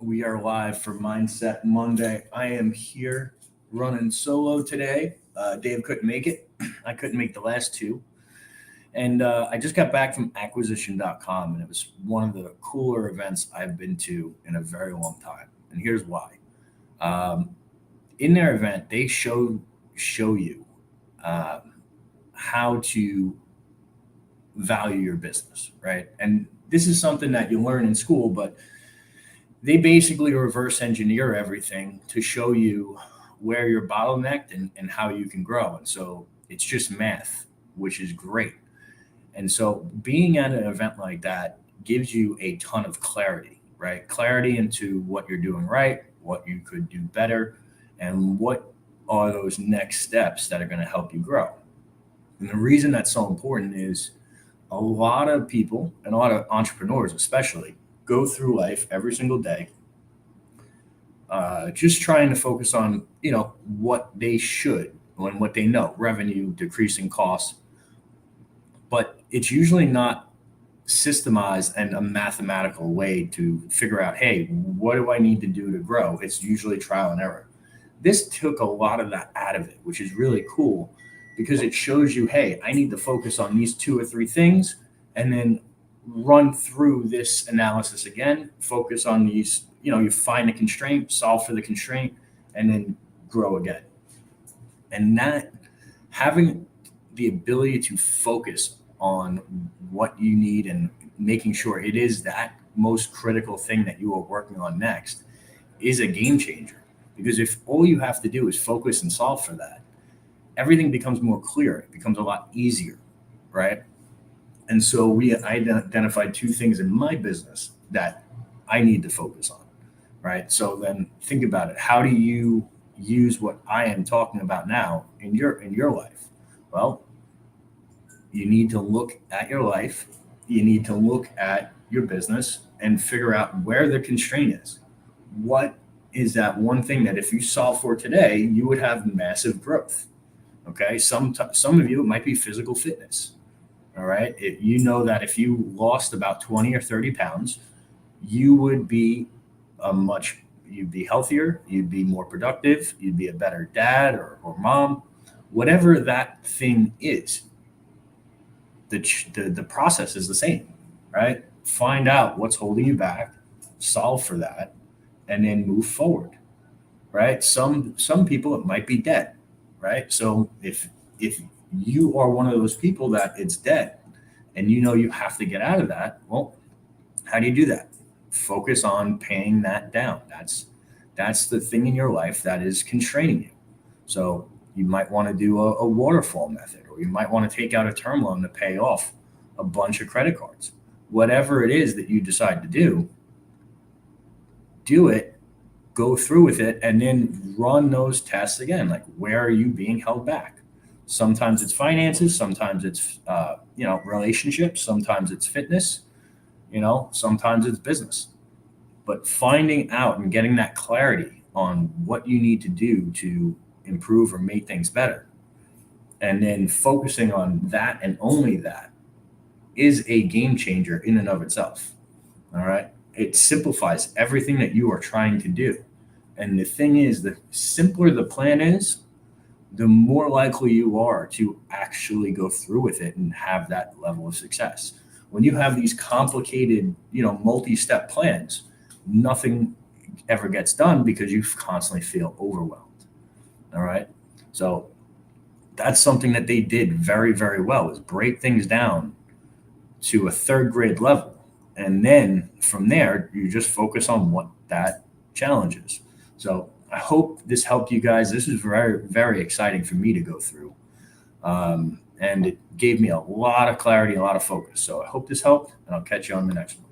We are live for Mindset Monday. I am here running solo today. Dave couldn't make it. I couldn't make the last two. And I just got back from acquisition.com, and it was one of the cooler events I've been to in a very long time. And here's why. Um, in their event, they show you um, how to value your business, right? And this is something that you learn in school, but they basically reverse engineer everything to show you where you're bottlenecked and how you can grow. And so it's just math, which is great. And so being at an event like that gives you a ton of clarity, right? Clarity into what you're doing right, what you could do better, and what are those next steps that are going to help you grow. And the reason that's so important is a lot of people and a lot of entrepreneurs, especially, go through life every single day just trying to focus on what they should and what they know, revenue, decreasing costs, but it's usually not systemized and a mathematical way to figure out, hey, what do I need to do to grow? It's usually trial and error. This took a lot of that out of it, which is really cool because it shows you, hey, I need to focus on these two or three things and then run through this analysis again, focus on these, you find the constraint, solve for the constraint, and then grow again. And that having the ability to focus on what you need and making sure it is that most critical thing that you are working on next is a game changer. Because if all you have to do is focus and solve for that, everything becomes more clear. It becomes a lot easier, right? And so I identified two things in my business that I need to focus on, right? So then think about it. How do you use what I am talking about now in your life? Well, you need to look at your life. You need to look at your business and figure out where the constraint is. What is that one thing that if you solve for today, you would have massive growth? Okay. Some of you, it might be physical fitness. All right. You know that if you lost about 20 or 30 pounds, you would be you'd be healthier, you'd be more productive, you'd be a better dad or mom, whatever that thing is. The process is the same, right? Find out what's holding you back, solve for that, and then move forward, right? Some people, it might be debt, right? So if you are one of those people that it's debt and you have to get out of that, well, how do you do that? Focus on paying that down. That's the thing in your life that is constraining you. So you might want to do a waterfall method, or you might want to take out a term loan to pay off a bunch of credit cards. Whatever it is that you decide to do it, go through with it, and then run those tests again. Like, where are you being held back? Sometimes it's finances, sometimes it's relationships, sometimes it's fitness, sometimes it's business. But finding out and getting that clarity on what you need to do to improve or make things better, and then focusing on that and only that is a game changer in and of itself. All right. It simplifies everything that you are trying to do. And the thing is, the simpler the plan is, the more likely you are to actually go through with it and have that level of success. When you have these complicated, multi-step plans, nothing ever gets done because you constantly feel overwhelmed. All right. So that's something that they did very, very well, is break things down to a third grade level. And then from there, you just focus on what that challenge is. So I hope this helped you guys. This is very, very exciting for me to go through. And it gave me a lot of clarity, a lot of focus. So I hope this helped, and I'll catch you on the next one.